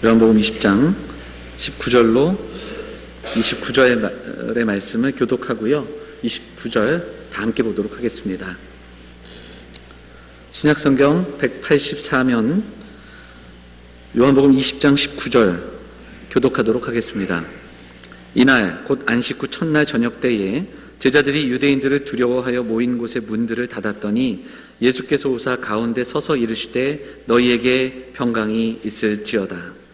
요한복음 20장 19절로 29절의 말씀을 교독하고요. 29절 다 함께 보도록 하겠습니다. 신약성경 184면 요한복음 20장 19절 교독하도록 하겠습니다. 이날 곧 안식 후 첫날 저녁 때에 제자들이 유대인들을 두려워하여 모인 곳의 문들을 닫았더니 예수께서 오사 가운데 서서 이르시되 너희에게 평강이 있을지어다.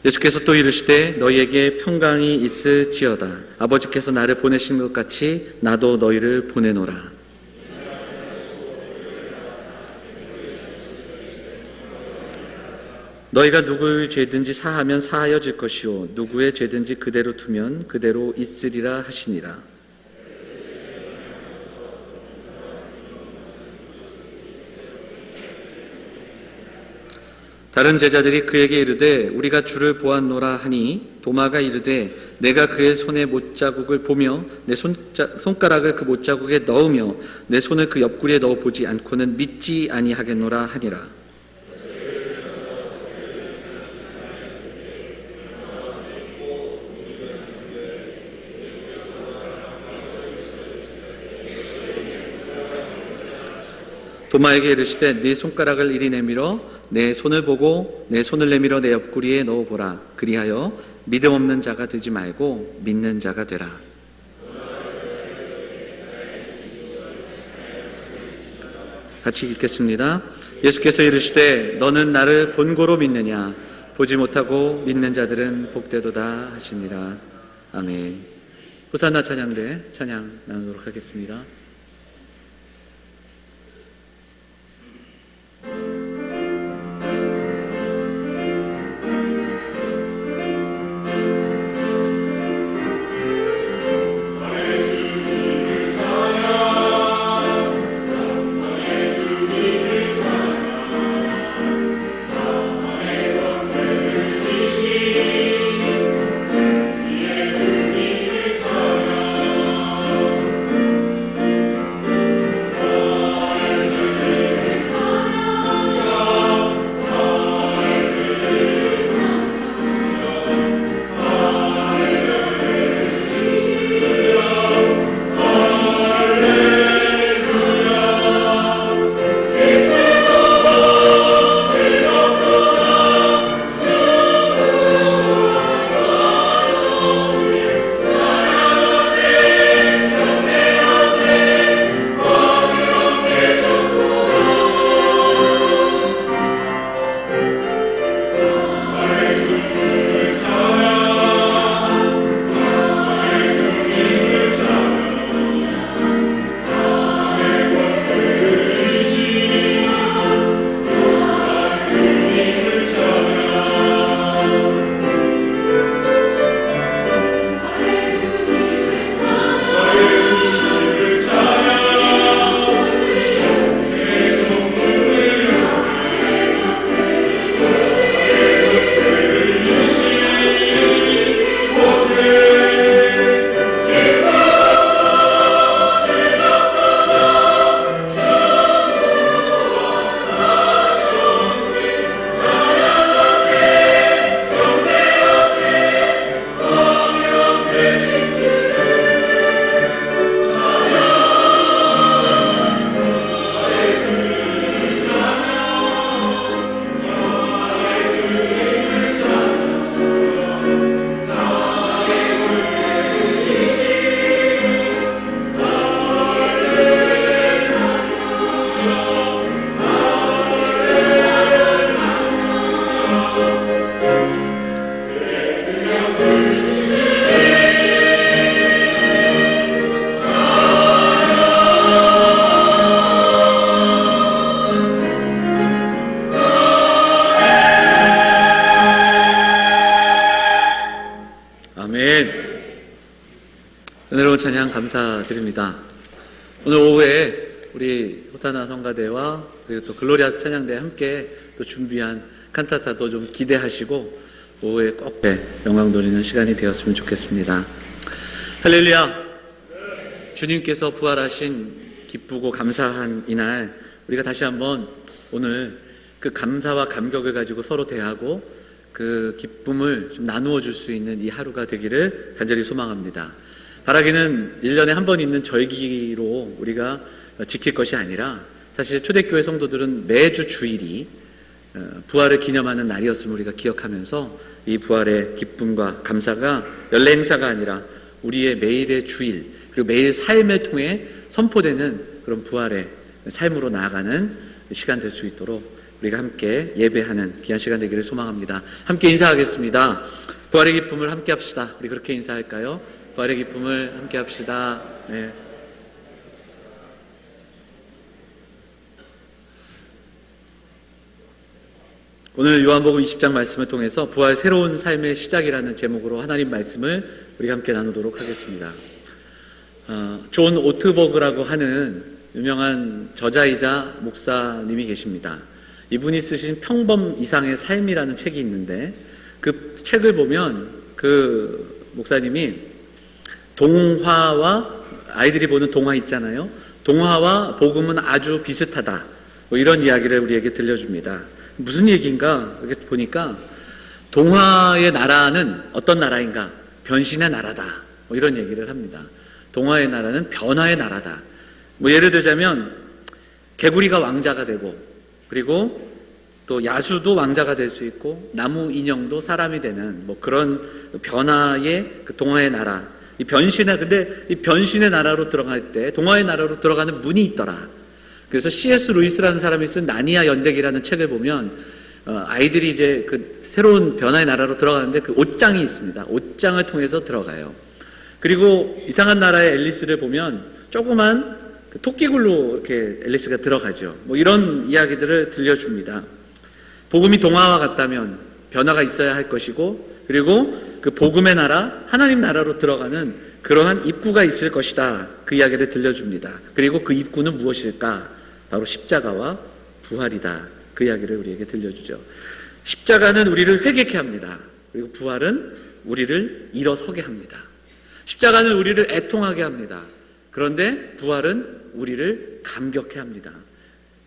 예수께서 또 이르시되 너희에게 평강이 있을지어다. 아버지께서 나를 보내신 것 같이 나도 너희를 보내노라. 너희가 누구의 죄든지 사하면 사하여질 것이요 누구의 죄든지 그대로 두면 그대로 있으리라 하시니라. 다른 제자들이 그에게 이르되 우리가 주를 보았노라 하니 도마가 이르되 내가 그의 손에 못자국을 보며 내 손가락을 그 못자국에 넣으며 내 손을 그 옆구리에 넣어 보지 않고는 믿지 아니하겠노라 하니라. 도마에게 이르시되 네 손가락을 이리 내밀어 내 손을 보고 내 손을 내밀어 내 옆구리에 넣어보라. 그리하여 믿음 없는 자가 되지 말고 믿는 자가 되라. 같이 읽겠습니다. 예수께서 이르시되 너는 나를 본고로 믿느냐? 보지 못하고 믿는 자들은 복되도다 하시니라. 아멘. 호산나 찬양대 찬양 나누도록 하겠습니다. 은혜로운 찬양 감사드립니다. 오늘 오후에 우리 호타나 성가대와 그리고 또 글로리아 찬양대 함께 또 준비한 칸타타도 좀 기대하시고 오후에 꼭 영광 돌리는 시간이 되었으면 좋겠습니다. 할렐루야. 주님께서 부활하신 기쁘고 감사한 이날, 우리가 다시 한번 오늘 그 감사와 감격을 가지고 서로 대하고 그 기쁨을 좀 나누어 줄 수 있는 이 하루가 되기를 간절히 소망합니다. 바라기는 1년에 한 번 있는 절기로 우리가 지킬 것이 아니라, 사실 초대교회 성도들은 매주 주일이 부활을 기념하는 날이었음을 우리가 기억하면서 이 부활의 기쁨과 감사가 연례 행사가 아니라 우리의 매일의 주일, 그리고 매일 삶을 통해 선포되는 그런 부활의 삶으로 나아가는 시간 될 수 있도록 우리가 함께 예배하는 귀한 시간 되기를 소망합니다. 함께 인사하겠습니다. 부활의 기쁨을 함께 합시다. 우리 그렇게 인사할까요? 부활의 기쁨을 함께 합시다. 네. 오늘 요한복음 20장 말씀을 통해서 부활 새로운 삶의 시작이라는 제목으로 하나님 말씀을 우리가 함께 나누도록 하겠습니다. 존 오트버그라고 하는 유명한 저자이자 목사님이 계십니다. 이분이 쓰신 평범 이상의 삶이라는 책이 있는데, 그 책을 보면 그 목사님이 동화와, 아이들이 보는 동화 있잖아요. 동화와 복음은 아주 비슷하다, 뭐 이런 이야기를 우리에게 들려줍니다. 무슨 얘기인가 이렇게 보니까, 동화의 나라는 어떤 나라인가? 변신의 나라다, 뭐 이런 얘기를 합니다. 동화의 나라는 변화의 나라다. 뭐 예를 들자면 개구리가 왕자가 되고, 그리고 또 야수도 왕자가 될 수 있고, 나무 인형도 사람이 되는 뭐 그런 변화의 그 동화의 나라. 근데 이 변신의 나라로 들어갈 때 동화의 나라로 들어가는 문이 있더라. 그래서 C.S. 루이스라는 사람이 쓴 나니아 연대기라는 책을 보면 아이들이 이제 그 새로운 변화의 나라로 들어가는데 그 옷장이 있습니다. 옷장을 통해서 들어가요. 그리고 이상한 나라의 앨리스를 보면 조그만 그 토끼굴로 이렇게 앨리스가 들어가죠. 뭐 이런 이야기들을 들려줍니다. 복음이 동화와 같다면 변화가 있어야 할 것이고, 그리고 그 복음의 나라, 하나님 나라로 들어가는 그러한 입구가 있을 것이다. 그 이야기를 들려줍니다. 그리고 그 입구는 무엇일까? 바로 십자가와 부활이다. 그 이야기를 우리에게 들려주죠. 십자가는 우리를 회개케 합니다. 그리고 부활은 우리를 일어서게 합니다. 십자가는 우리를 애통하게 합니다. 그런데 부활은 우리를 감격해 합니다.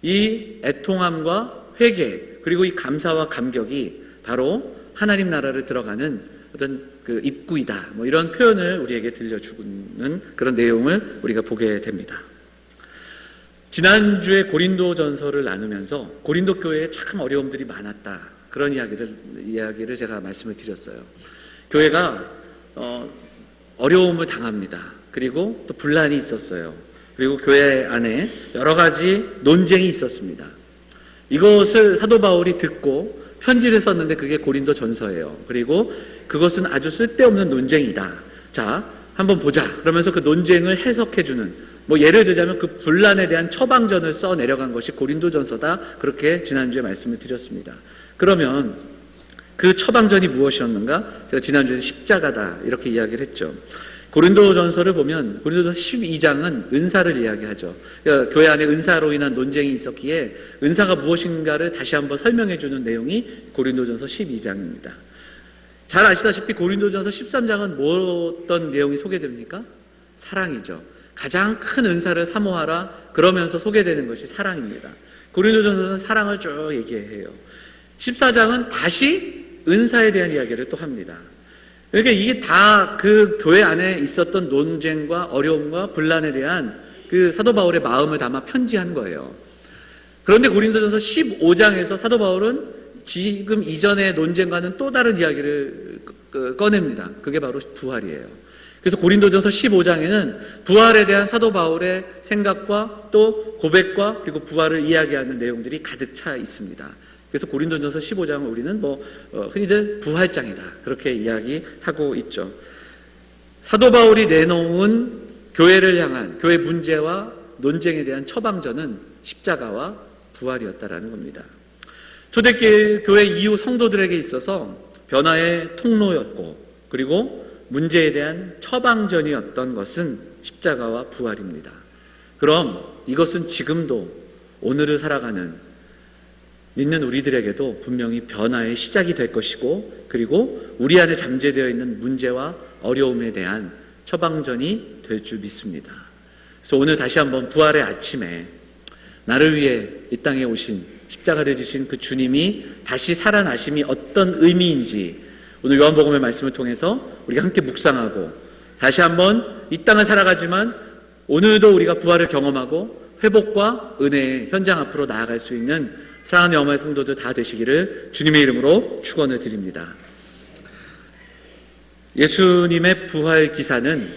이 애통함과 회개, 그리고 이 감사와 감격이 바로 하나님 나라를 들어가는 어떤 그 입구이다. 뭐 이런 표현을 우리에게 들려주는 그런 내용을 우리가 보게 됩니다. 지난주에 고린도전서를 나누면서 고린도 교회에 참 어려움들이 많았다. 그런 이야기를 제가 말씀을 드렸어요. 교회가 어려움을 당합니다. 그리고 또 분란이 있었어요. 그리고 교회 안에 여러 가지 논쟁이 있었습니다. 이것을 사도 바울이 듣고 편지를 썼는데 그게 고린도전서예요. 그리고 그것은 아주 쓸데없는 논쟁이다. 자, 한번 보자. 그러면서 그 논쟁을 해석해주는, 뭐 예를 들자면 그 분란에 대한 처방전을 써 내려간 것이 고린도전서다. 그렇게 지난주에 말씀을 드렸습니다. 그러면 그 처방전이 무엇이었는가? 제가 지난주에 십자가다 이렇게 이야기를 했죠. 고린도전서를 보면 고린도전서 12장은 은사를 이야기하죠. 그러니까 교회 안에 은사로 인한 논쟁이 있었기에 은사가 무엇인가를 다시 한번 설명해 주는 내용이 고린도전서 12장입니다. 잘 아시다시피 고린도전서 13장은 어떤 내용이 소개됩니까? 사랑이죠. 가장 큰 은사를 사모하라 그러면서 소개되는 것이 사랑입니다. 고린도전서는 사랑을 쭉 얘기해요. 14장은 다시 은사에 대한 이야기를 또 합니다. 그러니까 이게 다 그 교회 안에 있었던 논쟁과 어려움과 분란에 대한 그 사도 바울의 마음을 담아 편지한 거예요. 그런데 고린도전서 15장에서 사도 바울은 지금 이전의 논쟁과는 또 다른 이야기를 꺼냅니다. 그게 바로 부활이에요. 그래서 고린도전서 15장에는 부활에 대한 사도 바울의 생각과 또 고백과 그리고 부활을 이야기하는 내용들이 가득 차 있습니다. 그래서 고린도전서 15장을 우리는 흔히들 부활장이다 그렇게 이야기하고 있죠. 사도 바울이 내놓은 교회를 향한 교회 문제와 논쟁에 대한 처방전은 십자가와 부활이었다라는 겁니다. 초대교회 이후 성도들에게 있어서 변화의 통로였고, 그리고 문제에 대한 처방전이었던 것은 십자가와 부활입니다. 그럼 이것은 지금도 오늘을 살아가는 믿는 우리들에게도 분명히 변화의 시작이 될 것이고, 그리고 우리 안에 잠재되어 있는 문제와 어려움에 대한 처방전이 될 줄 믿습니다. 그래서 오늘 다시 한번 부활의 아침에 나를 위해 이 땅에 오신, 십자가를 지신 그 주님이 다시 살아나심이 어떤 의미인지 오늘 요한복음의 말씀을 통해서 우리가 함께 묵상하고, 다시 한번 이 땅을 살아가지만 오늘도 우리가 부활을 경험하고 회복과 은혜의 현장 앞으로 나아갈 수 있는 사랑하는 영화의 성도들 다 되시기를 주님의 이름으로 축원을 드립니다. 예수님의 부활 기사는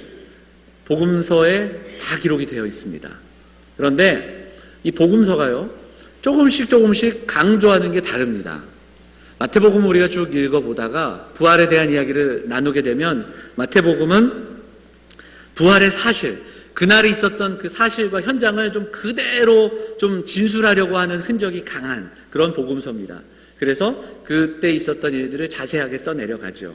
복음서에 다 기록이 되어 있습니다. 그런데 이 복음서가요, 조금씩 강조하는 게 다릅니다. 마태복음을 우리가 쭉 읽어보다가 부활에 대한 이야기를 나누게 되면 마태복음은 부활의 사실, 그날에 있었던 그 사실과 현장을 좀 그대로 좀 진술하려고 하는 흔적이 강한 그런 복음서입니다. 그래서 그때 있었던 일들을 자세하게 써내려가죠.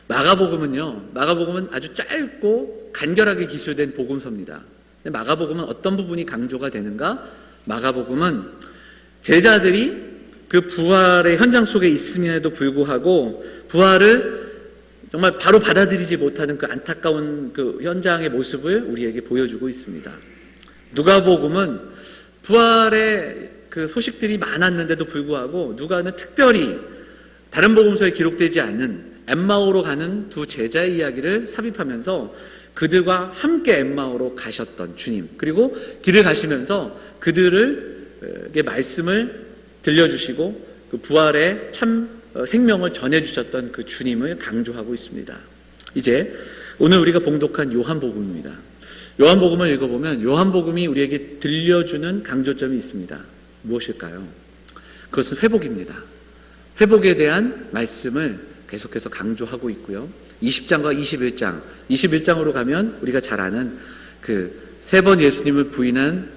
마가복음은 아주 짧고 간결하게 기술된 복음서입니다. 근데 마가복음은 어떤 부분이 강조가 되는가? 마가복음은 제자들이 그 부활의 현장 속에 있음에도 불구하고 부활을 정말 바로 받아들이지 못하는 그 안타까운 그 현장의 모습을 우리에게 보여주고 있습니다. 누가복음은 부활의 그 소식들이 많았는데도 불구하고 누가는 특별히 다른 복음서에 기록되지 않는 엠마오로 가는 두 제자의 이야기를 삽입하면서 그들과 함께 엠마오로 가셨던 주님, 그리고 길을 가시면서 그들에게 말씀을 들려주시고 그 부활의 참 생명을 전해주셨던 그 주님을 강조하고 있습니다. 이제 오늘 우리가 봉독한 요한복음입니다. 요한복음을 읽어보면 요한복음이 우리에게 들려주는 강조점이 있습니다. 무엇일까요? 그것은 회복입니다. 회복에 대한 말씀을 계속해서 강조하고 있고요. 20장과 21장으로 가면 우리가 잘 아는 그 세 번 예수님을 부인한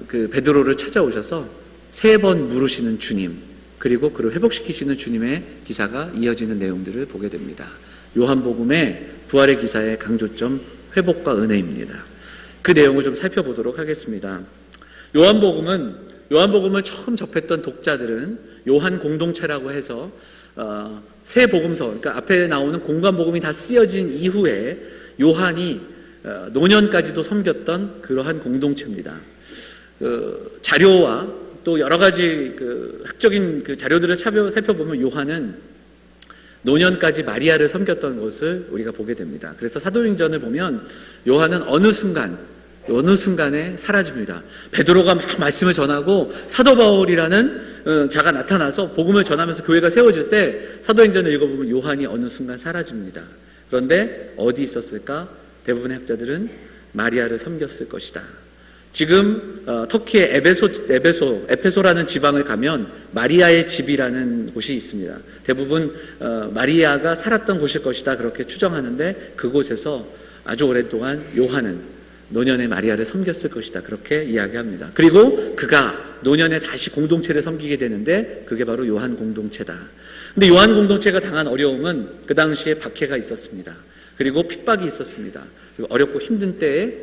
그 베드로를 찾아오셔서 세 번 물으시는 주님, 그리고 그를 회복시키시는 주님의 기사가 이어지는 내용들을 보게 됩니다. 요한복음의 부활의 기사의 강조점, 회복과 은혜입니다. 그 내용을 좀 살펴보도록 하겠습니다. 요한복음을 처음 접했던 독자들은 요한 공동체라고 해서 새 복음서, 그러니까 앞에 나오는 공관복음이 다 쓰여진 이후에 요한이 노년까지도 섬겼던 그러한 공동체입니다. 자료와 또 여러 가지 그 학적인 그 자료들을 살펴보면 요한은 노년까지 마리아를 섬겼던 것을 우리가 보게 됩니다. 그래서 사도행전을 보면 요한은 어느 순간에 사라집니다. 베드로가 막 말씀을 전하고 사도 바울이라는 자가 나타나서 복음을 전하면서 교회가 세워질 때 사도행전을 읽어보면 요한이 어느 순간 사라집니다. 그런데 어디 있었을까? 대부분의 학자들은 마리아를 섬겼을 것이다. 지금 터키의 에베소라는 지방을 가면 마리아의 집이라는 곳이 있습니다. 대부분 마리아가 살았던 곳일 것이다, 그렇게 추정하는데 그곳에서 아주 오랫동안 요한은 노년의 마리아를 섬겼을 것이다, 그렇게 이야기합니다. 그리고 그가 노년에 다시 공동체를 섬기게 되는데 그게 바로 요한 공동체다. 근데 요한 공동체가 당한 어려움은 그 당시에 박해가 있었습니다. 그리고 핍박이 있었습니다. 그리고 어렵고 힘든 때에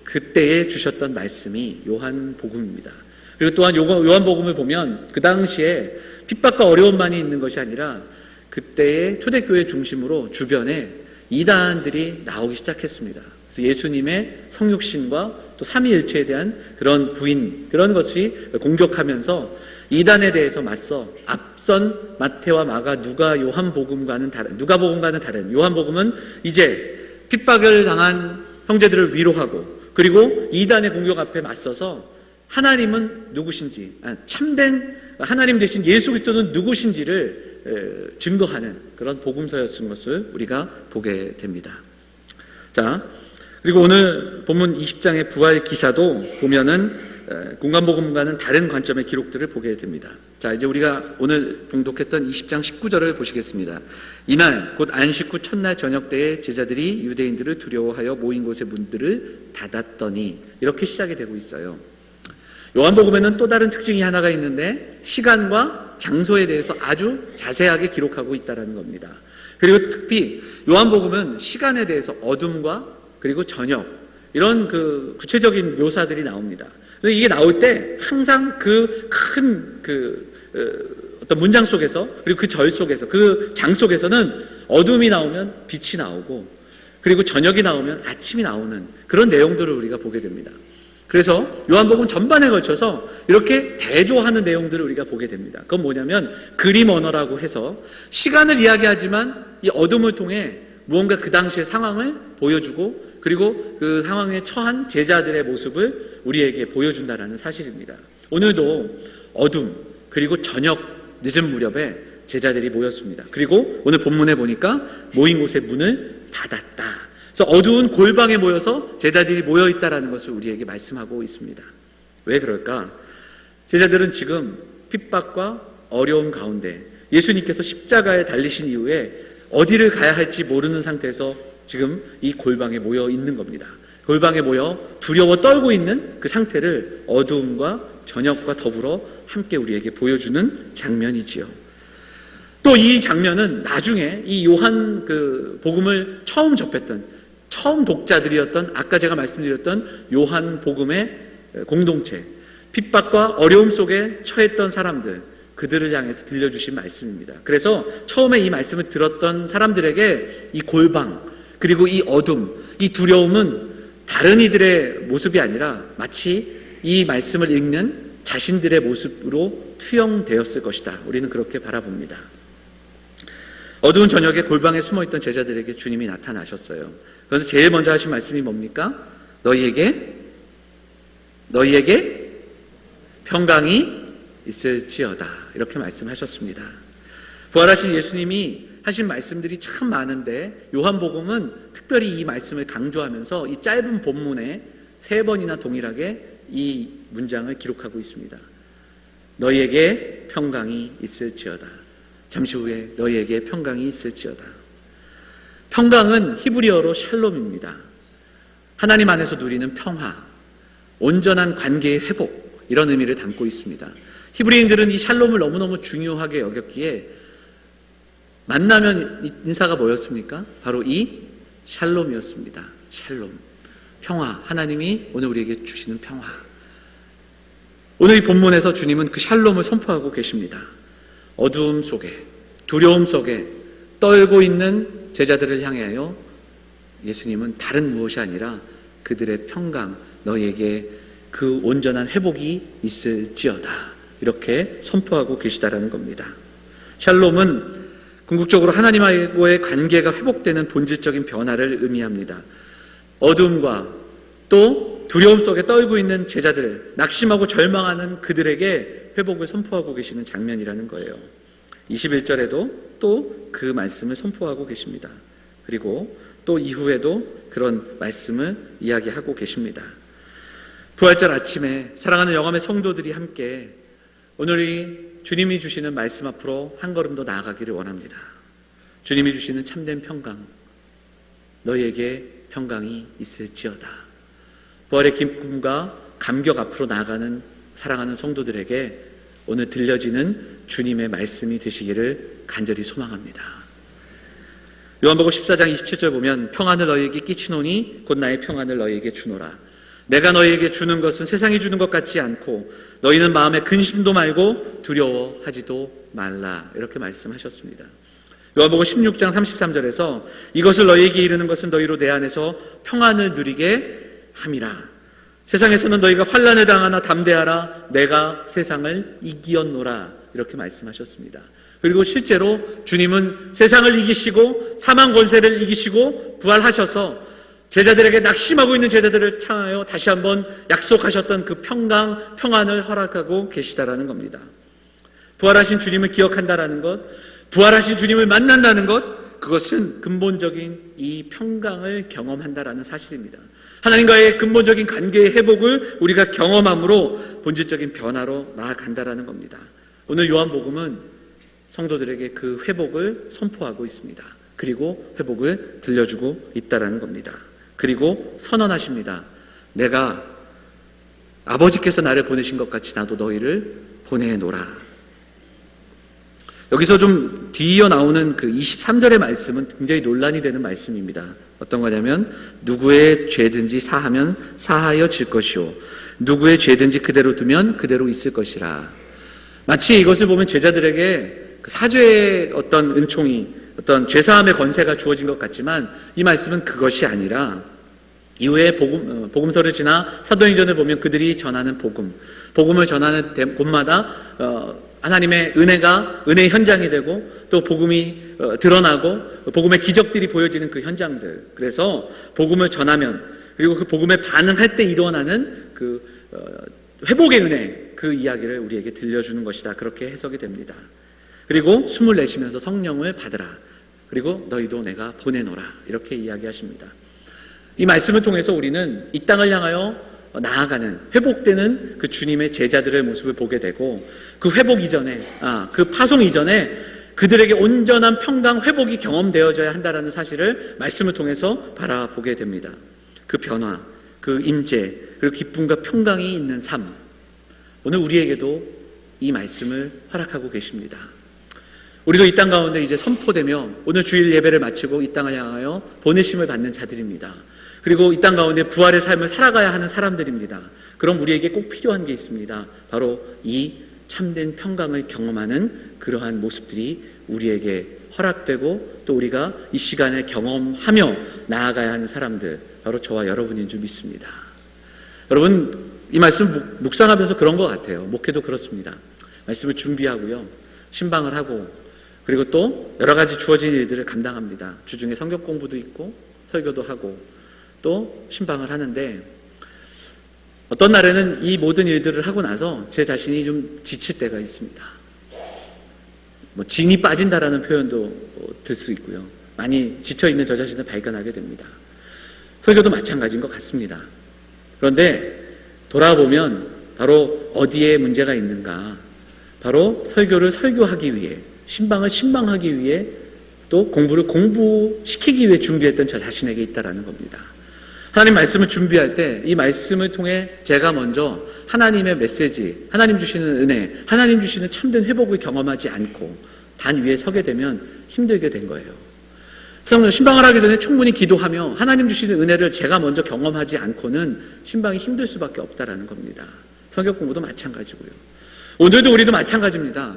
그때에 주셨던 말씀이 요한복음입니다. 그리고 또한 요한복음을 보면 그 당시에 핍박과 어려움만이 있는 것이 아니라 그때의 초대교회 중심으로 주변에 이단들이 나오기 시작했습니다. 그래서 예수님의 성육신과 또 삼위일체에 대한 그런 부인, 그런 것이 공격하면서 이단에 대해서 맞서 앞선 마태와 마가, 누가복음과는 다른 요한복음은 이제 핍박을 당한 형제들을 위로하고, 그리고 이단의 공격 앞에 맞서서 하나님은 누구신지, 참된 하나님 되신 예수 그리스도는 누구신지를 증거하는 그런 복음서였던 것을 우리가 보게 됩니다. 자, 그리고 오늘 본문 20장의 부활 기사도 보면은 공관복음과는 다른 관점의 기록들을 보게 됩니다. 자, 이제 우리가 오늘 봉독했던 20장 19절을 보시겠습니다. 이날 곧 안식 후 첫날 저녁 때에 제자들이 유대인들을 두려워하여 모인 곳의 문들을 닫았더니, 이렇게 시작이 되고 있어요. 요한복음에는 또 다른 특징이 하나가 있는데 시간과 장소에 대해서 아주 자세하게 기록하고 있다는 겁니다. 그리고 특히 요한복음은 시간에 대해서 어둠과 그리고 저녁, 이런 그 구체적인 묘사들이 나옵니다. 근데 이게 나올 때 항상 그 큰 어떤 문장 속에서, 그리고 그 절 속에서, 그 장 속에서는 어둠이 나오면 빛이 나오고, 그리고 저녁이 나오면 아침이 나오는 그런 내용들을 우리가 보게 됩니다. 그래서 요한복음 전반에 걸쳐서 이렇게 대조하는 내용들을 우리가 보게 됩니다. 그건 뭐냐면 그림 언어라고 해서 시간을 이야기하지만 이 어둠을 통해 무언가 그 당시의 상황을 보여주고 그리고 그 상황에 처한 제자들의 모습을 우리에게 보여준다는 사실입니다. 오늘도 어둠 그리고 저녁 늦은 무렵에 제자들이 모였습니다. 그리고 오늘 본문에 보니까 모인 곳의 문을 닫았다. 그래서 어두운 골방에 모여서 제자들이 모여있다는 것을 우리에게 말씀하고 있습니다. 왜 그럴까? 제자들은 지금 핍박과 어려움 가운데 예수님께서 십자가에 달리신 이후에 어디를 가야 할지 모르는 상태에서 지금 이 골방에 모여 있는 겁니다. 골방에 모여 두려워 떨고 있는 그 상태를 어두움과 저녁과 더불어 함께 우리에게 보여주는 장면이지요. 또 이 장면은 나중에 이 요한 그 복음을 처음 접했던 처음 독자들이었던 아까 제가 말씀드렸던 요한 복음의 공동체, 핍박과 어려움 속에 처했던 사람들, 그들을 향해서 들려주신 말씀입니다. 그래서 처음에 이 말씀을 들었던 사람들에게 이 골방 그리고 이 어둠, 이 두려움은 다른 이들의 모습이 아니라 마치 이 말씀을 읽는 자신들의 모습으로 투영되었을 것이다. 우리는 그렇게 바라봅니다. 어두운 저녁에 골방에 숨어있던 제자들에게 주님이 나타나셨어요. 그래서 제일 먼저 하신 말씀이 뭡니까? 너희에게 평강이 있을지어다. 이렇게 말씀하셨습니다. 부활하신 예수님이 하신 말씀들이 참 많은데 요한복음은 특별히 이 말씀을 강조하면서 이 짧은 본문에 3번이나 동일하게 이 문장을 기록하고 있습니다. 너희에게 평강이 있을지어다. 잠시 후에 너희에게 평강이 있을지어다. 평강은 히브리어로 샬롬입니다. 하나님 안에서 누리는 평화, 온전한 관계의 회복, 이런 의미를 담고 있습니다. 히브리인들은 이 샬롬을 너무너무 중요하게 여겼기에 만나면 인사가 뭐였습니까? 바로 이 샬롬이었습니다. 샬롬, 평화, 하나님이 오늘 우리에게 주시는 평화. 오늘 이 본문에서 주님은 그 샬롬을 선포하고 계십니다. 어두움 속에, 두려움 속에 떨고 있는 제자들을 향하여 예수님은 다른 무엇이 아니라 그들의 평강, 너희에게 그 온전한 회복이 있을지어다. 이렇게 선포하고 계시다라는 겁니다. 샬롬은 궁극적으로 하나님과의 관계가 회복되는 본질적인 변화를 의미합니다. 어둠과 또 두려움 속에 떨고 있는 제자들, 낙심하고 절망하는 그들에게 회복을 선포하고 계시는 장면이라는 거예요. 21절에도 또 그 말씀을 선포하고 계십니다. 그리고 또 이후에도 그런 말씀을 이야기하고 계십니다. 부활절 아침에 사랑하는 영암의 성도들이 함께 오늘 주님이 주시는 말씀 앞으로 한 걸음 더 나아가기를 원합니다. 주님이 주시는 참된 평강, 너희에게 평강이 있을지어다. 부활의 기쁨과 감격 앞으로 나아가는 사랑하는 성도들에게 오늘 들려지는 주님의 말씀이 되시기를 간절히 소망합니다. 요한복음 14장 27절 보면 평안을 너희에게 끼치노니 곧 나의 평안을 너희에게 주노라. 내가 너희에게 주는 것은 세상이 주는 것 같지 않고 너희는 마음에 근심도 말고 두려워하지도 말라. 이렇게 말씀하셨습니다. 요한복음 16장 33절에서 이것을 너희에게 이르는 것은 너희로 내 안에서 평안을 누리게 함이라. 세상에서는 너희가 환난을 당하나 담대하라. 내가 세상을 이기었노라. 이렇게 말씀하셨습니다. 그리고 실제로 주님은 세상을 이기시고 사망 권세를 이기시고 부활하셔서 제자들에게 낙심하고 있는 제자들을 향하여 다시 한번 약속하셨던 그 평강, 평안을 허락하고 계시다라는 겁니다. 부활하신 주님을 기억한다라는 것, 부활하신 주님을 만난다는 것, 그것은 근본적인 이 평강을 경험한다라는 사실입니다. 하나님과의 근본적인 관계의 회복을 우리가 경험함으로 본질적인 변화로 나아간다라는 겁니다. 오늘 요한복음은 성도들에게 그 회복을 선포하고 있습니다. 그리고 회복을 들려주고 있다라는 겁니다. 그리고 선언하십니다. 내가 아버지께서 나를 보내신 것 같이 나도 너희를 보내노라. 여기서 좀 뒤이어 나오는 그 23절의 말씀은 굉장히 논란이 되는 말씀입니다. 어떤 거냐면 누구의 죄든지 사하면 사하여 질 것이요 누구의 죄든지 그대로 두면 그대로 있을 것이라. 마치 이것을 보면 제자들에게 그 사죄의 어떤 은총이 어떤 죄사함의 권세가 주어진 것 같지만 이 말씀은 그것이 아니라 이후에 복음서를 지나 사도행전을 보면 그들이 전하는 복음을 전하는 곳마다 하나님의 은혜의 현장이 되고 또 복음이 드러나고 복음의 기적들이 보여지는 그 현장들. 그래서 복음을 전하면 그리고 그 복음에 반응할 때 일어나는 그 회복의 은혜, 그 이야기를 우리에게 들려주는 것이다. 그렇게 해석이 됩니다. 그리고 숨을 내쉬면서 성령을 받으라. 그리고 너희도 내가 보내노라. 이렇게 이야기하십니다. 이 말씀을 통해서 우리는 이 땅을 향하여 나아가는, 회복되는 그 주님의 제자들의 모습을 보게 되고, 그 회복 이전에, 그 파송 이전에 그들에게 온전한 평강, 회복이 경험되어져야 한다는 사실을 말씀을 통해서 바라보게 됩니다. 그 변화, 그 임재, 그리고 기쁨과 평강이 있는 삶. 오늘 우리에게도 이 말씀을 허락하고 계십니다. 우리도 이 땅 가운데 이제 선포되며 오늘 주일 예배를 마치고 이 땅을 향하여 보내심을 받는 자들입니다. 그리고 이 땅 가운데 부활의 삶을 살아가야 하는 사람들입니다. 그럼 우리에게 꼭 필요한 게 있습니다. 바로 이 참된 평강을 경험하는 그러한 모습들이 우리에게 허락되고 또 우리가 이 시간에 경험하며 나아가야 하는 사람들, 바로 저와 여러분인 줄 믿습니다. 여러분, 이 말씀 묵상하면서 그런 것 같아요. 목회도 그렇습니다. 말씀을 준비하고요, 신방을 하고, 그리고 또 여러 가지 주어진 일들을 감당합니다. 주중에 성경 공부도 있고 설교도 하고 또 신방을 하는데, 어떤 날에는 이 모든 일들을 하고 나서 제 자신이 좀 지칠 때가 있습니다. 진이 빠진다라는 표현도 들 수 있고요. 많이 지쳐있는 저 자신을 발견하게 됩니다. 설교도 마찬가지인 것 같습니다. 그런데 돌아보면 바로 어디에 문제가 있는가, 바로 설교를 설교하기 위해, 신방을 신방하기 위해, 또 공부를 공부시키기 위해 준비했던 저 자신에게 있다라는 겁니다. 하나님 말씀을 준비할 때 이 말씀을 통해 제가 먼저 하나님의 메시지, 하나님 주시는 은혜, 하나님 주시는 참된 회복을 경험하지 않고 단 위에 서게 되면 힘들게 된 거예요. 신방을 하기 전에 충분히 기도하며 하나님 주시는 은혜를 제가 먼저 경험하지 않고는 신방이 힘들 수밖에 없다라는 겁니다. 성경 공부도 마찬가지고요. 오늘도 우리도 마찬가지입니다.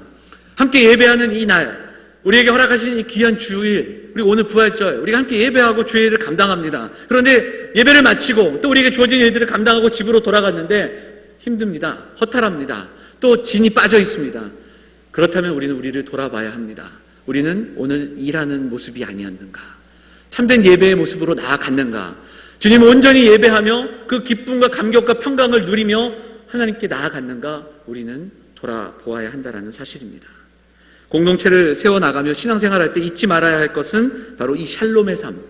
함께 예배하는 이 날, 우리에게 허락하신 이 귀한 주일, 우리 오늘 부활절, 우리가 함께 예배하고 주의 일을 감당합니다. 그런데 예배를 마치고 또 우리에게 주어진 일들을 감당하고 집으로 돌아갔는데 힘듭니다. 허탈합니다. 또 진이 빠져 있습니다. 그렇다면 우리는 우리를 돌아봐야 합니다. 우리는 오늘 일하는 모습이 아니었는가? 참된 예배의 모습으로 나아갔는가? 주님을 온전히 예배하며 그 기쁨과 감격과 평강을 누리며 하나님께 나아갔는가? 우리는 돌아보아야 한다는 사실입니다. 공동체를 세워나가며 신앙생활할 때 잊지 말아야 할 것은 바로 이 샬롬의 삶,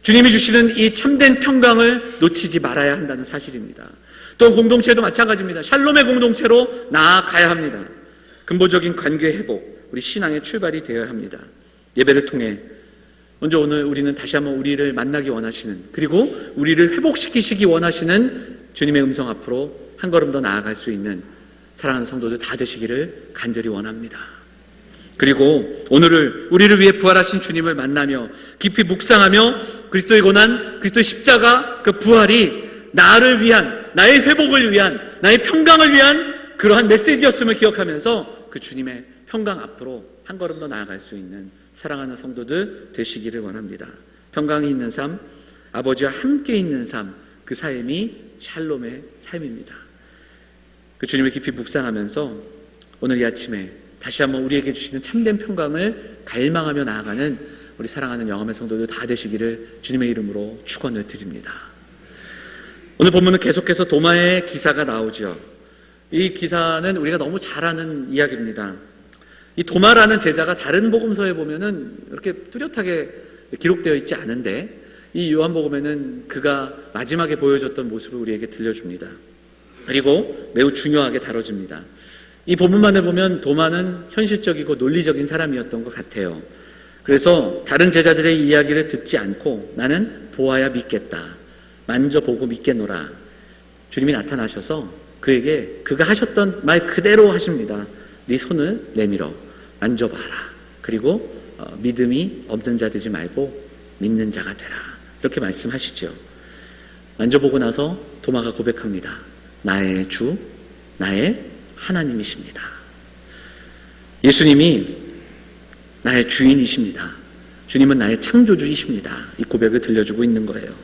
주님이 주시는 이 참된 평강을 놓치지 말아야 한다는 사실입니다. 또 공동체도 마찬가지입니다. 샬롬의 공동체로 나아가야 합니다. 근본적인 관계 회복, 우리 신앙의 출발이 되어야 합니다. 예배를 통해 먼저 오늘 우리는 다시 한번 우리를 만나기 원하시는, 그리고 우리를 회복시키시기 원하시는 주님의 음성 앞으로 한 걸음 더 나아갈 수 있는 사랑하는 성도들 다 되시기를 간절히 원합니다. 그리고 오늘을 우리를 위해 부활하신 주님을 만나며 깊이 묵상하며 그리스도의 고난, 그리스도의 십자가, 그 부활이 나를 위한, 나의 회복을 위한, 나의 평강을 위한 그러한 메시지였음을 기억하면서 그 주님의 평강 앞으로 한 걸음 더 나아갈 수 있는 사랑하는 성도들 되시기를 원합니다. 평강이 있는 삶, 아버지와 함께 있는 삶, 그 삶이 샬롬의 삶입니다. 그 주님을 깊이 묵상하면서 오늘 이 아침에 다시 한번 우리에게 주시는 참된 평강을 갈망하며 나아가는 우리 사랑하는 영암의 성도들 다 되시기를 주님의 이름으로 축원을 드립니다. 오늘 본문은 계속해서 도마의 기사가 나오죠. 이 기사는 우리가 너무 잘 아는 이야기입니다. 이 도마라는 제자가 다른 복음서에 보면은 이렇게 뚜렷하게 기록되어 있지 않은데, 이 요한복음에는 그가 마지막에 보여줬던 모습을 우리에게 들려줍니다. 그리고 매우 중요하게 다뤄집니다. 이 본문만을 보면 도마는 현실적이고 논리적인 사람이었던 것 같아요. 그래서 다른 제자들의 이야기를 듣지 않고 나는 보아야 믿겠다, 만져보고 믿겠노라. 주님이 나타나셔서 그에게 그가 하셨던 말 그대로 하십니다. 네 손을 내밀어 만져봐라. 그리고 믿음이 없는 자 되지 말고 믿는 자가 되라. 이렇게 말씀하시죠. 만져보고 나서 도마가 고백합니다. 나의 주, 나의 하나님이십니다. 예수님이 나의 주인이십니다. 주님은 나의 창조주이십니다. 이 고백을 들려주고 있는 거예요.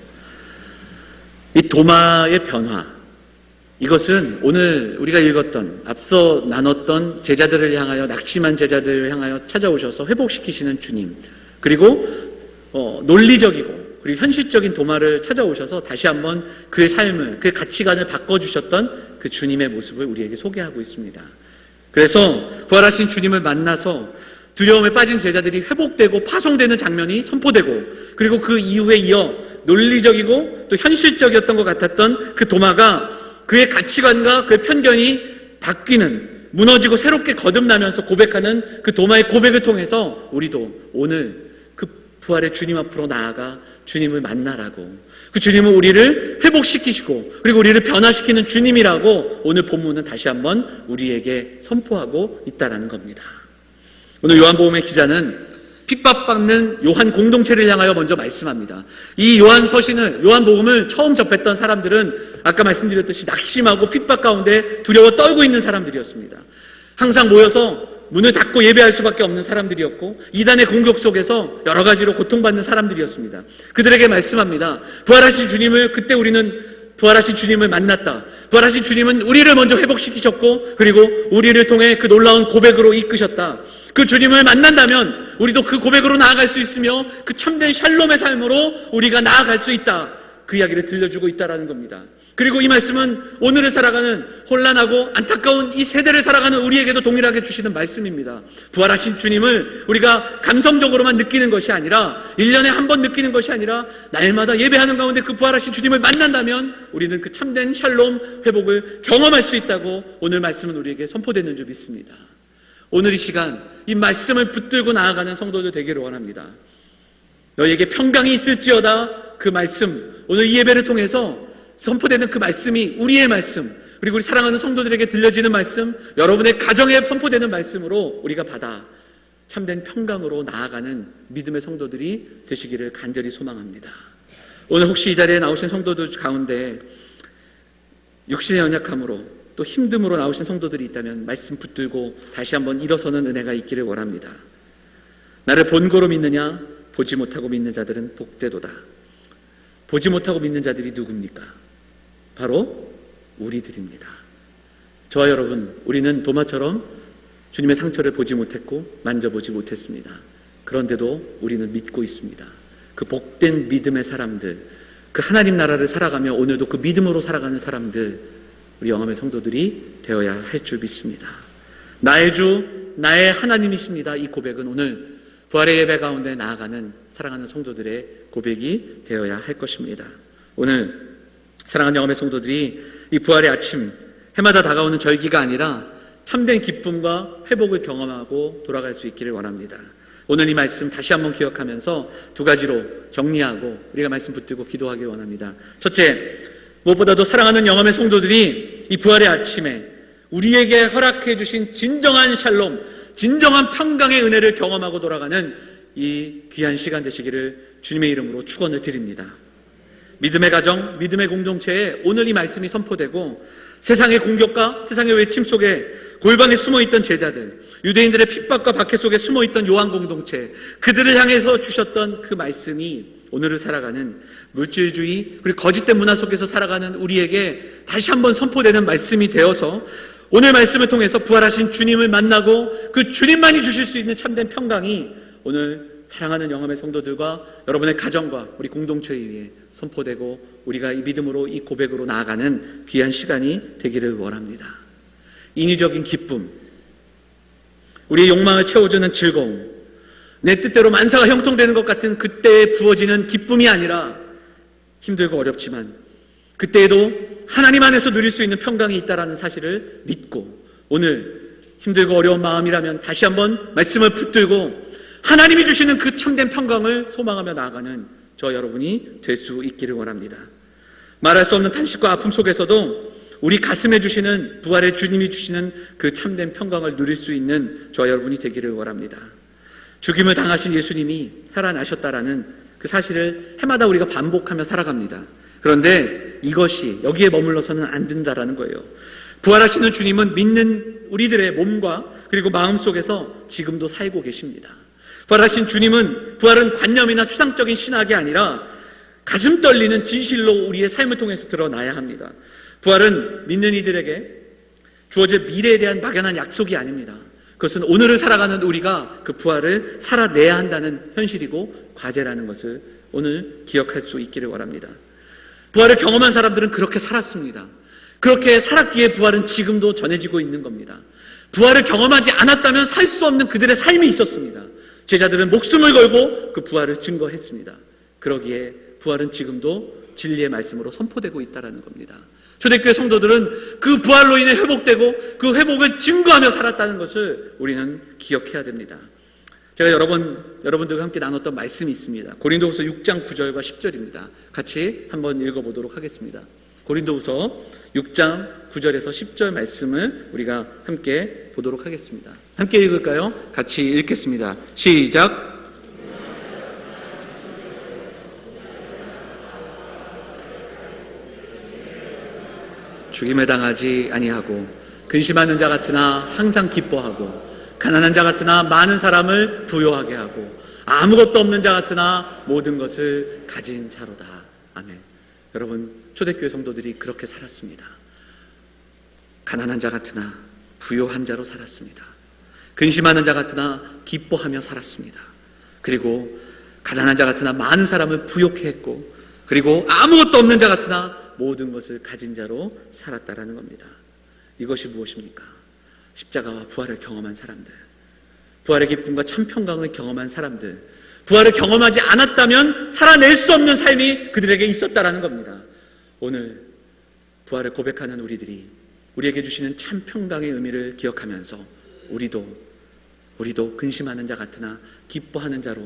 이 도마의 변화, 이것은 오늘 우리가 읽었던, 앞서 나눴던 제자들을 향하여, 낙심한 제자들을 향하여 찾아오셔서 회복시키시는 주님, 그리고 논리적이고 그리고 현실적인 도마를 찾아오셔서 다시 한번 그의 삶을, 그의 가치관을 바꿔주셨던 그 주님의 모습을 우리에게 소개하고 있습니다. 그래서 부활하신 주님을 만나서 두려움에 빠진 제자들이 회복되고 파송되는 장면이 선포되고, 그리고 그 이후에 이어 논리적이고 또 현실적이었던 것 같았던 그 도마가 그의 가치관과 그의 편견이 바뀌는, 무너지고 새롭게 거듭나면서 고백하는 그 도마의 고백을 통해서 우리도 오늘 그 부활의 주님 앞으로 나아가 주님을 만나라고, 그 주님은 우리를 회복시키시고 그리고 우리를 변화시키는 주님이라고 오늘 본문은 다시 한번 우리에게 선포하고 있다는 겁니다. 오늘 요한복음의 기자는 핍박받는 요한 공동체를 향하여 먼저 말씀합니다. 이 요한복음을 처음 접했던 사람들은 아까 말씀드렸듯이 낙심하고 핍박 가운데 두려워 떨고 있는 사람들이었습니다. 항상 모여서 문을 닫고 예배할 수밖에 없는 사람들이었고, 이단의 공격 속에서 여러 가지로 고통받는 사람들이었습니다. 그들에게 말씀합니다. 부활하신 주님을, 그때 우리는 부활하신 주님을 만났다. 부활하신 주님은 우리를 먼저 회복시키셨고 그리고 우리를 통해 그 놀라운 고백으로 이끄셨다. 그 주님을 만난다면 우리도 그 고백으로 나아갈 수 있으며 그 참된 샬롬의 삶으로 우리가 나아갈 수 있다. 그 이야기를 들려주고 있다는 겁니다. 그리고 이 말씀은 오늘을 살아가는 혼란하고 안타까운 이 세대를 살아가는 우리에게도 동일하게 주시는 말씀입니다. 부활하신 주님을 우리가 감성적으로만 느끼는 것이 아니라, 1년에 한 번 느끼는 것이 아니라 날마다 예배하는 가운데 그 부활하신 주님을 만난다면 우리는 그 참된 샬롬 회복을 경험할 수 있다고 오늘 말씀은 우리에게 선포되는 줄 믿습니다. 오늘 이 시간 이 말씀을 붙들고 나아가는 성도들 되기를 원합니다. 너희에게 평강이 있을지어다, 그 말씀, 오늘 이 예배를 통해서 선포되는 그 말씀이 우리의 말씀, 그리고 우리 사랑하는 성도들에게 들려지는 말씀, 여러분의 가정에 선포되는 말씀으로 우리가 받아 참된 평강으로 나아가는 믿음의 성도들이 되시기를 간절히 소망합니다. 오늘 혹시 이 자리에 나오신 성도들 가운데 육신의 연약함으로 또 힘듦으로 나오신 성도들이 있다면 말씀 붙들고 다시 한번 일어서는 은혜가 있기를 원합니다. 나를 본고로 믿느냐, 보지 못하고 믿는 자들은 복되도다. 보지 못하고 믿는 자들이 누굽니까? 바로 우리들입니다. 저와 여러분, 우리는 도마처럼 주님의 상처를 보지 못했고 만져보지 못했습니다. 그런데도 우리는 믿고 있습니다. 그 복된 믿음의 사람들, 그 하나님 나라를 살아가며 오늘도 그 믿음으로 살아가는 사람들, 우리 영암의 성도들이 되어야 할 줄 믿습니다. 나의 주, 나의 하나님이십니다. 이 고백은 오늘 부활의 예배 가운데 나아가는 사랑하는 성도들의 고백이 되어야 할 것입니다. 오늘 사랑하는 영암의 성도들이 이 부활의 아침, 해마다 다가오는 절기가 아니라 참된 기쁨과 회복을 경험하고 돌아갈 수 있기를 원합니다. 오늘 이 말씀 다시 한번 기억하면서 두 가지로 정리하고 우리가 말씀 붙들고 기도하길 원합니다. 첫째, 무엇보다도 사랑하는 영암의 성도들이 이 부활의 아침에 우리에게 허락해 주신 진정한 샬롬, 진정한 평강의 은혜를 경험하고 돌아가는 이 귀한 시간 되시기를 주님의 이름으로 축원을 드립니다. 믿음의 가정, 믿음의 공동체에 오늘 이 말씀이 선포되고 세상의 공격과 세상의 외침 속에 골방에 숨어있던 제자들, 유대인들의 핍박과 박해 속에 숨어있던 요한 공동체, 그들을 향해서 주셨던 그 말씀이 오늘을 살아가는 물질주의 그리고 거짓된 문화 속에서 살아가는 우리에게 다시 한번 선포되는 말씀이 되어서 오늘 말씀을 통해서 부활하신 주님을 만나고 그 주님만이 주실 수 있는 참된 평강이 오늘 사랑하는 영암의 성도들과 여러분의 가정과 우리 공동체에 의해 선포되고 우리가 이 믿음으로 이 고백으로 나아가는 귀한 시간이 되기를 원합니다. 인위적인 기쁨, 우리의 욕망을 채워주는 즐거움, 내 뜻대로 만사가 형통되는 것 같은 그때에 부어지는 기쁨이 아니라 힘들고 어렵지만 그때에도 하나님 안에서 누릴 수 있는 평강이 있다는 사실을 믿고 오늘 힘들고 어려운 마음이라면 다시 한번 말씀을 붙들고 하나님이 주시는 그 참된 평강을 소망하며 나아가는 저 여러분이 될 수 있기를 원합니다. 말할 수 없는 탄식과 아픔 속에서도 우리 가슴에 주시는 부활의 주님이 주시는 그 참된 평강을 누릴 수 있는 저 여러분이 되기를 원합니다. 죽임을 당하신 예수님이 살아나셨다라는 그 사실을 해마다 우리가 반복하며 살아갑니다. 그런데 이것이 여기에 머물러서는 안 된다라는 거예요. 부활하시는 주님은 믿는 우리들의 몸과 그리고 마음 속에서 지금도 살고 계십니다. 부활하신 주님은, 부활은 관념이나 추상적인 신학이 아니라 가슴 떨리는 진실로 우리의 삶을 통해서 드러나야 합니다. 부활은 믿는 이들에게 주어질 미래에 대한 막연한 약속이 아닙니다. 그것은 오늘을 살아가는 우리가 그 부활을 살아내야 한다는 현실이고 과제라는 것을 오늘 기억할 수 있기를 바랍니다. 부활을 경험한 사람들은 그렇게 살았습니다. 그렇게 살았기에 부활은 지금도 전해지고 있는 겁니다. 부활을 경험하지 않았다면 살 수 없는 그들의 삶이 있었습니다. 제자들은 목숨을 걸고 그 부활을 증거했습니다. 그러기에 부활은 지금도 진리의 말씀으로 선포되고 있다는 겁니다. 초대교회 성도들은 그 부활로 인해 회복되고 그 회복을 증거하며 살았다는 것을 우리는 기억해야 됩니다. 제가 여러분들과 함께 나눴던 말씀이 있습니다. 고린도후서 6장 9절과 10절입니다. 같이 한번 읽어보도록 하겠습니다. 고린도후서 6장 9절에서 10절 말씀을 우리가 함께 보도록 하겠습니다. 함께 읽을까요? 같이 읽겠습니다. 시작. 죽임을 당하지 아니하고 근심하는 자 같으나 항상 기뻐하고 가난한 자 같으나 많은 사람을 부요하게 하고 아무것도 없는 자 같으나 모든 것을 가진 자로다. 아멘. 여러분, 초대교회 성도들이 그렇게 살았습니다. 가난한 자 같으나 부요한 자로 살았습니다. 근심하는 자 같으나 기뻐하며 살았습니다. 그리고 가난한 자 같으나 많은 사람을 부요케 했고, 그리고 아무것도 없는 자 같으나 모든 것을 가진 자로 살았다라는 겁니다. 이것이 무엇입니까? 십자가와 부활을 경험한 사람들, 부활의 기쁨과 참 평강을 경험한 사람들, 부활을 경험하지 않았다면 살아낼 수 없는 삶이 그들에게 있었다라는 겁니다. 오늘 부활을 고백하는 우리들이 우리에게 주시는 참 평강의 의미를 기억하면서 우리도 근심하는 자 같으나 기뻐하는 자로,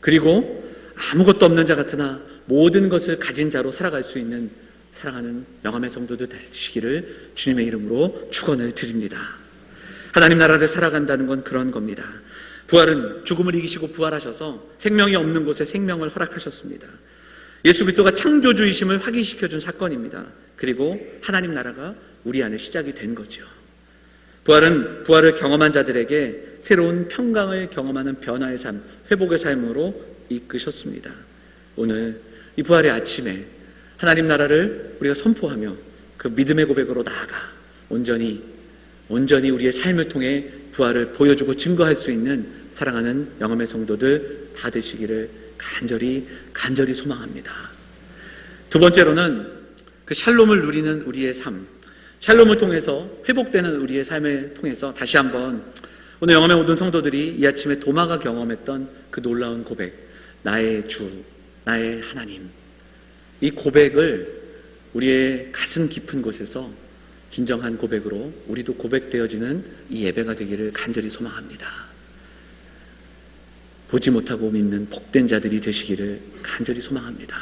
그리고 아무것도 없는 자 같으나 모든 것을 가진 자로 살아갈 수 있는 사랑하는 영암의 성도들 되시기를 주님의 이름으로 축원을 드립니다. 하나님 나라를 살아간다는 건 그런 겁니다. 부활은 죽음을 이기시고 부활하셔서 생명이 없는 곳에 생명을 허락하셨습니다. 예수 그리스도가 창조주이심을 확인시켜준 사건입니다. 그리고 하나님 나라가 우리 안에 시작이 된 거죠. 부활은 부활을 경험한 자들에게 새로운 평강을 경험하는 변화의 삶, 회복의 삶으로 이끄셨습니다. 오늘 이 부활의 아침에 하나님 나라를 우리가 선포하며 그 믿음의 고백으로 나아가 온전히 우리의 삶을 통해 부활을 보여주고 증거할 수 있는 사랑하는 영암의 성도들 다 되시기를 간절히 소망합니다. 두 번째로는 그 샬롬을 누리는 우리의 삶, 샬롬을 통해서 회복되는 우리의 삶을 통해서 다시 한번 오늘 영암의 모든 성도들이 이 아침에 도마가 경험했던 그 놀라운 고백, 나의 주, 나의 하나님, 이 고백을 우리의 가슴 깊은 곳에서 진정한 고백으로 우리도 고백되어지는 이 예배가 되기를 간절히 소망합니다. 보지 못하고 믿는 복된 자들이 되시기를 간절히 소망합니다.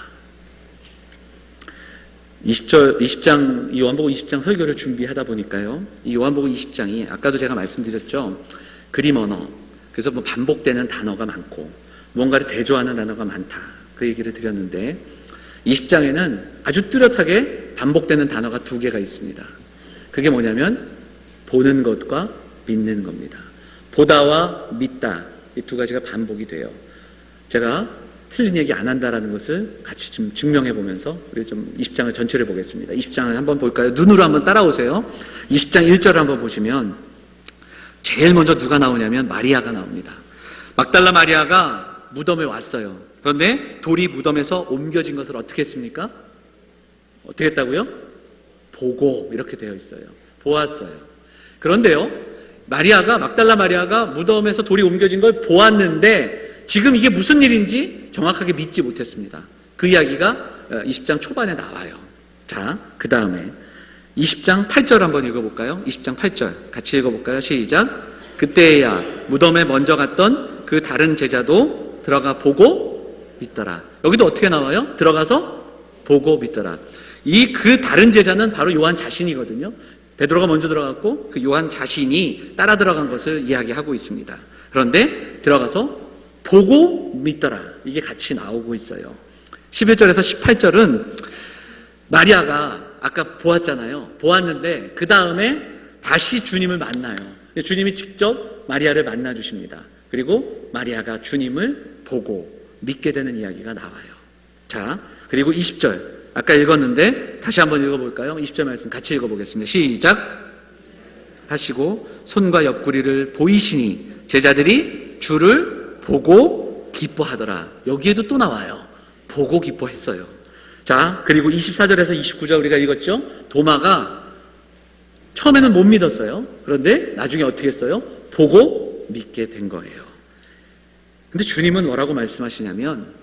20장, 이 요한복음 20장 설교를 준비하다 보니까요, 이 요한복음 20장이 아까도 제가 말씀드렸죠. 그림 언어, 그래서 뭐 반복되는 단어가 많고 무언가를 대조하는 단어가 많다, 그 얘기를 드렸는데 20장에는 아주 뚜렷하게 반복되는 단어가 두 개가 있습니다. 그게 뭐냐면 보는 것과 믿는 겁니다. 보다와 믿다, 이 두 가지가 반복이 돼요. 제가 틀린 얘기 안 한다라는 것을 같이 좀 증명해 보면서 우리 좀 20장을 전체를 보겠습니다. 20장을 한번 볼까요? 눈으로 한번 따라오세요. 20장 1절을 한번 보시면 제일 먼저 누가 나오냐면 마리아가 나옵니다. 막달라 마리아가 무덤에 왔어요. 그런데 돌이 무덤에서 옮겨진 것을 어떻게 했습니까? 어떻게 했다고요? 보고, 이렇게 되어 있어요. 보았어요. 그런데요, 막달라 마리아가 무덤에서 돌이 옮겨진 걸 보았는데 지금 이게 무슨 일인지 정확하게 믿지 못했습니다. 그 이야기가 20장 초반에 나와요. 자, 그 다음에 20장 8절 한번 읽어볼까요? 20장 8절 같이 읽어볼까요? 시작. 그때야 무덤에 먼저 갔던 그 다른 제자도 들어가 보고 믿더라. 여기도 어떻게 나와요? 들어가서 보고 믿더라. 그 다른 제자는 바로 요한 자신이거든요. 베드로가 먼저 들어갔고 그 요한 자신이 따라 들어간 것을 이야기하고 있습니다. 그런데 들어가서 보고 믿더라, 이게 같이 나오고 있어요. 11절에서 18절은 마리아가 아까 보았잖아요. 보았는데 그 다음에 다시 주님을 만나요. 주님이 직접 마리아를 만나 주십니다. 그리고 마리아가 주님을 보고 믿게 되는 이야기가 나와요. 자, 그리고 20절 아까 읽었는데 다시 한번 읽어볼까요? 20절 말씀 같이 읽어보겠습니다. 시작 하시고 손과 옆구리를 보이시니 제자들이 주를 보고 기뻐하더라. 여기에도 또 나와요. 보고 기뻐했어요. 자, 그리고 24절에서 29절 우리가 읽었죠? 도마가 처음에는 못 믿었어요. 그런데 나중에 어떻게 했어요? 보고 믿게 된 거예요. 근데 주님은 뭐라고 말씀하시냐면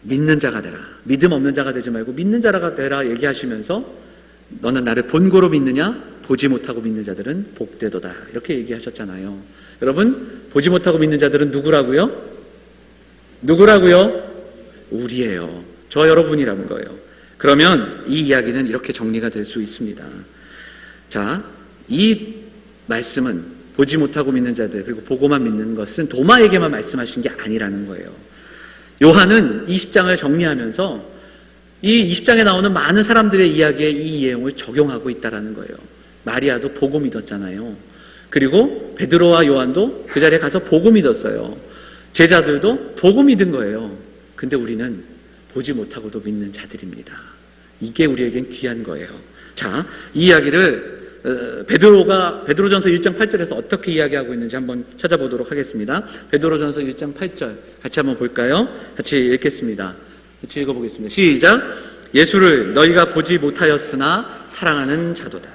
믿는 자가 되라. 믿음 없는 자가 되지 말고 믿는 자가 되라 얘기하시면서 너는 나를 본고로 믿느냐? 보지 못하고 믿는 자들은 복되도다. 이렇게 얘기하셨잖아요. 여러분, 보지 못하고 믿는 자들은 누구라고요? 누구라고요? 우리예요. 저 여러분이라는 거예요. 그러면 이 이야기는 이렇게 정리가 될 수 있습니다. 자, 이 말씀은 보지 못하고 믿는 자들 그리고 보고만 믿는 것은 도마에게만 말씀하신 게 아니라는 거예요. 요한은 20장을 정리하면서 이 20장에 나오는 많은 사람들의 이야기에 이 내용을 적용하고 있다는 거예요. 마리아도 보고 믿었잖아요. 그리고 베드로와 요한도 그 자리에 가서 보고 믿었어요. 제자들도 보고 믿은 거예요. 근데 우리는 보지 못하고도 믿는 자들입니다. 이게 우리에겐 귀한 거예요. 자, 이 이야기를 베드로전서 1장 8절에서 어떻게 이야기하고 있는지 한번 찾아보도록 하겠습니다. 베드로전서 1장 8절 같이 한번 볼까요? 같이 읽겠습니다. 같이 읽어보겠습니다. 시작. 예수를 너희가 보지 못하였으나 사랑하는 자도다.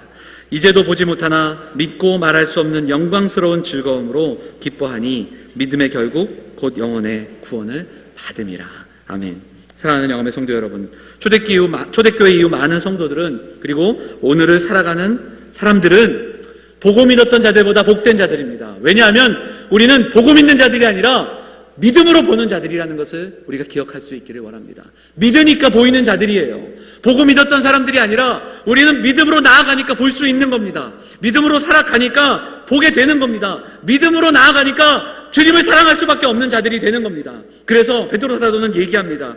이제도 보지 못하나 믿고 말할 수 없는 영광스러운 즐거움으로 기뻐하니 믿음의 결국 곧 영혼의 구원을 받음이라. 아멘. 사랑하는 영암의 성도 여러분, 초대교회 이후 많은 성도들은 그리고 오늘을 살아가는 사람들은 보고 믿었던 자들보다 복된 자들입니다. 왜냐하면 우리는 보고 믿는 자들이 아니라 믿음으로 보는 자들이라는 것을 우리가 기억할 수 있기를 원합니다. 믿으니까 보이는 자들이에요. 보고 믿었던 사람들이 아니라 우리는 믿음으로 나아가니까 볼 수 있는 겁니다. 믿음으로 살아가니까 보게 되는 겁니다. 믿음으로 나아가니까 주님을 사랑할 수밖에 없는 자들이 되는 겁니다. 그래서 베드로 사도는 얘기합니다.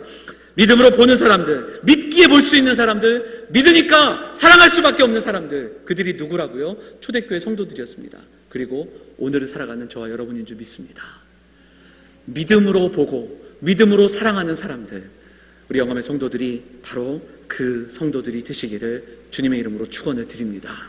믿음으로 보는 사람들, 믿기에 볼 수 있는 사람들, 믿으니까 사랑할 수밖에 없는 사람들, 그들이 누구라고요? 초대교회 성도들이었습니다. 그리고 오늘을 살아가는 저와 여러분인 줄 믿습니다. 믿음으로 보고 믿음으로 사랑하는 사람들, 우리 영암의 성도들이 바로 그 성도들이 되시기를 주님의 이름으로 축원을 드립니다.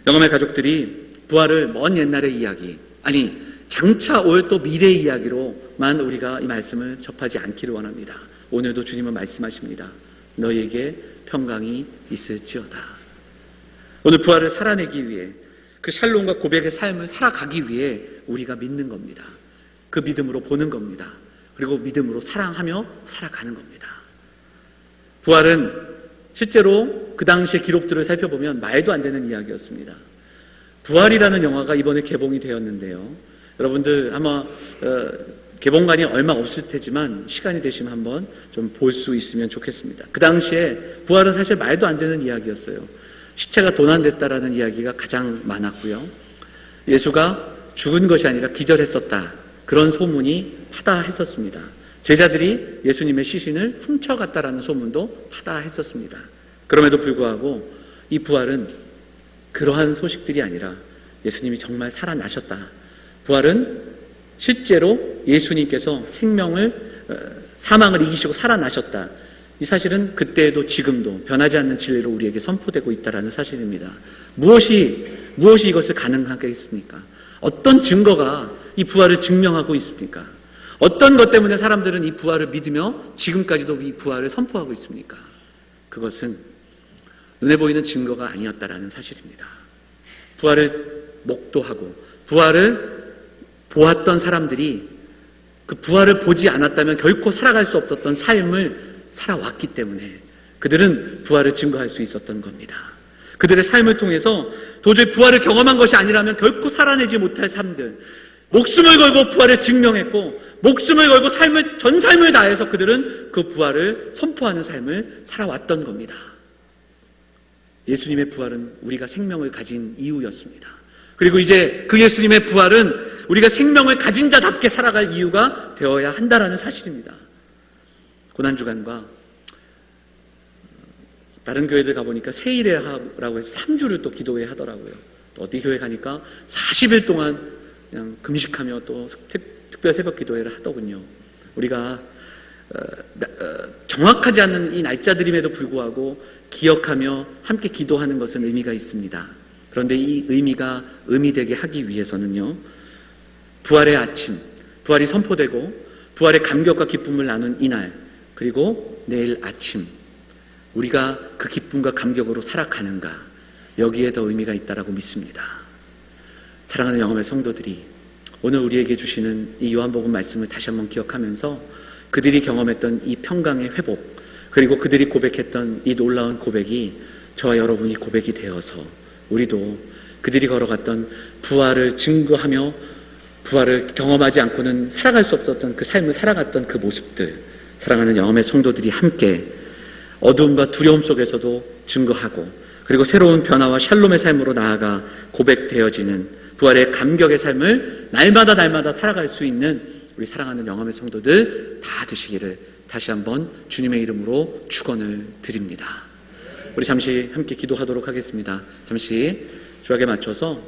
영암의 가족들이 부활을 먼 옛날의 이야기, 아니 장차 올 또 미래의 이야기로만 우리가 이 말씀을 접하지 않기를 원합니다. 오늘도 주님은 말씀하십니다. 너희에게 평강이 있을지어다. 오늘 부활을 살아내기 위해 그 샬롬과 고백의 삶을 살아가기 위해 우리가 믿는 겁니다. 그 믿음으로 보는 겁니다. 그리고 믿음으로 사랑하며 살아가는 겁니다. 부활은 실제로 그 당시의 기록들을 살펴보면 말도 안 되는 이야기였습니다. 부활이라는 영화가 이번에 개봉이 되었는데요. 여러분들 아마 개봉관이 얼마 없을 테지만 시간이 되시면 한번 좀 볼 수 있으면 좋겠습니다. 그 당시에 부활은 사실 말도 안 되는 이야기였어요. 시체가 도난됐다라는 이야기가 가장 많았고요. 예수가 죽은 것이 아니라 기절했었다. 그런 소문이 파다했었습니다. 제자들이 예수님의 시신을 훔쳐갔다라는 소문도 파다했었습니다. 그럼에도 불구하고 이 부활은 그러한 소식들이 아니라 예수님이 정말 살아나셨다. 부활은 실제로 예수님께서 사망을 이기시고 살아나셨다. 이 사실은 그때에도 지금도 변하지 않는 진리로 우리에게 선포되고 있다는 사실입니다. 무엇이 이것을 가능하게 했습니까? 어떤 증거가 이 부활을 증명하고 있습니까? 어떤 것 때문에 사람들은 이 부활을 믿으며 지금까지도 이 부활을 선포하고 있습니까? 그것은 눈에 보이는 증거가 아니었다라는 사실입니다. 부활을 목도하고 부활을 보았던 사람들이 그 부활을 보지 않았다면 결코 살아갈 수 없었던 삶을 살아왔기 때문에 그들은 부활을 증거할 수 있었던 겁니다. 그들의 삶을 통해서 도저히 부활을 경험한 것이 아니라면 결코 살아내지 못할 삶들, 목숨을 걸고 부활을 증명했고 목숨을 걸고 전 삶을 다해서 그들은 그 부활을 선포하는 삶을 살아왔던 겁니다. 예수님의 부활은 우리가 생명을 가진 이유였습니다. 그리고 이제 그 예수님의 부활은 우리가 생명을 가진 자답게 살아갈 이유가 되어야 한다는 사실입니다. 고난주간과 다른 교회들 가보니까 세일회라고 해서 3주를 또 기도회 하더라고요. 또 어디 교회 가니까 40일 동안 그냥 금식하며 또 특별 새벽 기도회를 하더군요. 우리가 정확하지 않은 이 날짜들임에도 불구하고 기억하며 함께 기도하는 것은 의미가 있습니다. 그런데 이 의미가 의미되게 하기 위해서는요, 부활의 아침, 부활이 선포되고 부활의 감격과 기쁨을 나눈 이날, 그리고 내일 아침 우리가 그 기쁨과 감격으로 살아가는가, 여기에 더 의미가 있다라고 믿습니다. 사랑하는 영험의 성도들이 오늘 우리에게 주시는 이 요한복음 말씀을 다시 한번 기억하면서 그들이 경험했던 이 평강의 회복, 그리고 그들이 고백했던 이 놀라운 고백이 저와 여러분이 고백이 되어서 우리도 그들이 걸어갔던 부활을 증거하며 부활을 경험하지 않고는 살아갈 수 없었던 그 삶을 살아갔던 그 모습들, 사랑하는 영험의 성도들이 함께 어두움과 두려움 속에서도 증거하고, 그리고 새로운 변화와 샬롬의 삶으로 나아가 고백되어지는 부활의 감격의 삶을 날마다 살아갈 수 있는 우리 사랑하는 영험의 성도들 다 되시기를 다시 한번 주님의 이름으로 축원을 드립니다. 우리 잠시 함께 기도하도록 하겠습니다. 잠시 주약에 맞춰서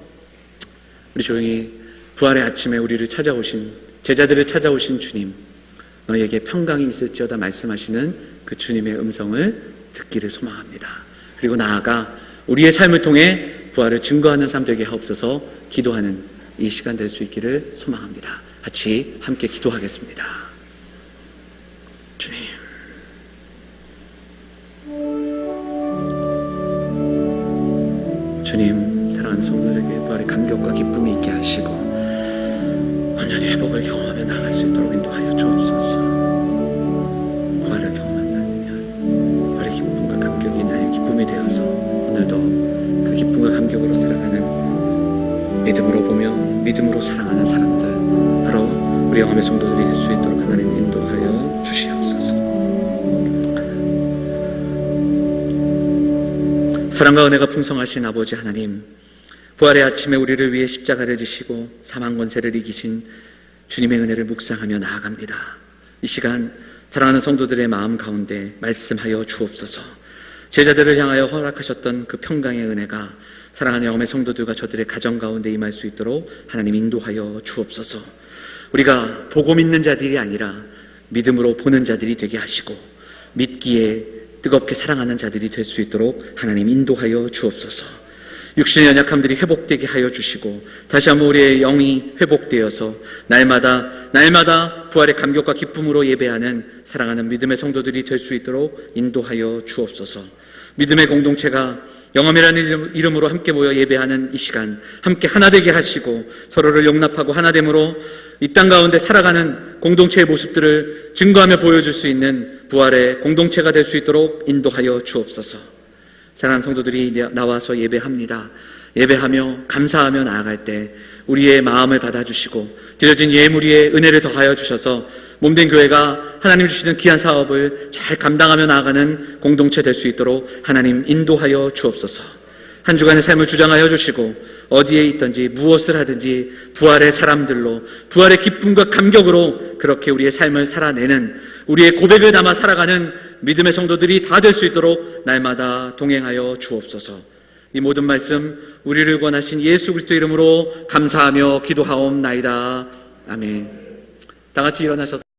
우리 조용히 부활의 아침에 우리를 찾아오신, 제자들을 찾아오신 주님, 너희에게 평강이 있을지어다 말씀하시는 그 주님의 음성을 듣기를 소망합니다. 그리고 나아가 우리의 삶을 통해 부활을 증거하는 삶 되게 하옵소서. 기도하는 이 시간 될 수 있기를 소망합니다. 같이 함께 기도하겠습니다. 주님, 주님, 사랑하는 성도들에게 부활의 감격과 기쁨이 있게 하시고 완전히 회복을 경험하며 나아갈 수 있도록 인도하여 주옵소서. 부활을 경험한다면 부활의 기쁨과 감격이 나의 기쁨이 되어서 오늘도 그 기쁨과 감격으로 살아가는, 믿음으로 보며 믿음으로 사랑하는 사람들, 바로 우리 영험의 성도들이 될 수 있도록 하나님 인도하여 주시옵소서. 사랑과 은혜가 풍성하신 아버지 하나님, 부활의 아침에 우리를 위해 십자가를 지시고 사망 권세를 이기신 주님의 은혜를 묵상하며 나아갑니다. 이 시간 사랑하는 성도들의 마음 가운데 말씀하여 주옵소서. 제자들을 향하여 허락하셨던 그 평강의 은혜가 사랑하는 영험의 성도들과 저들의 가정 가운데 임할 수 있도록 하나님 인도하여 주옵소서. 우리가 보고 믿는 자들이 아니라 믿음으로 보는 자들이 되게 하시고 믿기에 뜨겁게 사랑하는 자들이 될 수 있도록 하나님 인도하여 주옵소서. 육신의 연약함들이 회복되게 하여 주시고 다시 한번 우리의 영이 회복되어서 날마다 부활의 감격과 기쁨으로 예배하는 사랑하는 믿음의 성도들이 될 수 있도록 인도하여 주옵소서. 믿음의 공동체가 영험이라는 이름으로 함께 모여 예배하는 이 시간 함께 하나 되게 하시고 서로를 용납하고 하나됨으로 이 땅 가운데 살아가는 공동체의 모습들을 증거하며 보여줄 수 있는 부활의 공동체가 될 수 있도록 인도하여 주옵소서. 사랑하는 성도들이 나와서 예배합니다. 예배하며 감사하며 나아갈 때 우리의 마음을 받아주시고 드려진 예물 위에 은혜를 더하여 주셔서 몸된 교회가 하나님 주시는 귀한 사업을 잘 감당하며 나아가는 공동체 될 수 있도록 하나님 인도하여 주옵소서. 한 주간의 삶을 주장하여 주시고 어디에 있든지 무엇을 하든지 부활의 사람들로, 부활의 기쁨과 감격으로 그렇게 우리의 삶을 살아내는, 우리의 고백을 담아 살아가는 믿음의 성도들이 다 될 수 있도록 날마다 동행하여 주옵소서. 이 모든 말씀 우리를 구원하신 예수 그리스도 이름으로 감사하며 기도하옵나이다. 아멘. 다 같이 일어나셔서